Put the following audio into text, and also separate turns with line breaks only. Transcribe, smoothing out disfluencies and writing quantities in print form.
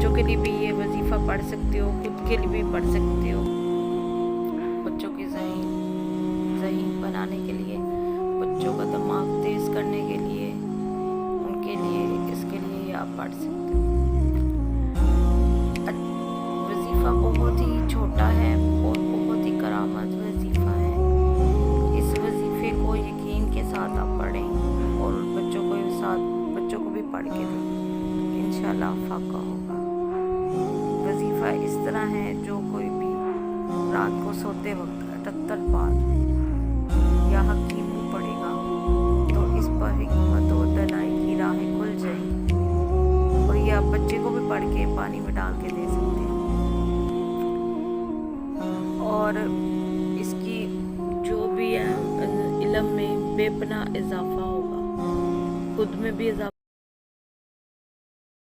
बच्चों के लिए भी ये वजीफ़ा पढ़ सकते हो, खुद के लिए भी पढ़ सकते हो। बच्चों की ज़हीन बनाने के लिए, बच्चों का दिमाग तेज़ करने के लिए, उनके लिए, इसके लिए आप पढ़ सकते हो। वजीफ़ा बहुत ही छोटा है और बहुत ही करामत वजीफ़ा है। इस वजीफ़े को यकीन के साथ आप पढ़ें और बच्चों को भी पढ़ के दें, इंशाल्लाह फाका होगा। वजीफ़ा इस तरह है जो कोई भी रात को सोते वक्त 78 बार या हकीम पढ़ेगा तो इस पर हिकमत और दनाई की राहें खुल जाएंगी। और ये आप बच्चे को भी पढ़ के पानी में डाल के दे सकते हैं। और इसकी जो भी है इल्म में बेपनाह इजाफा होगा, खुद में भी इजाफा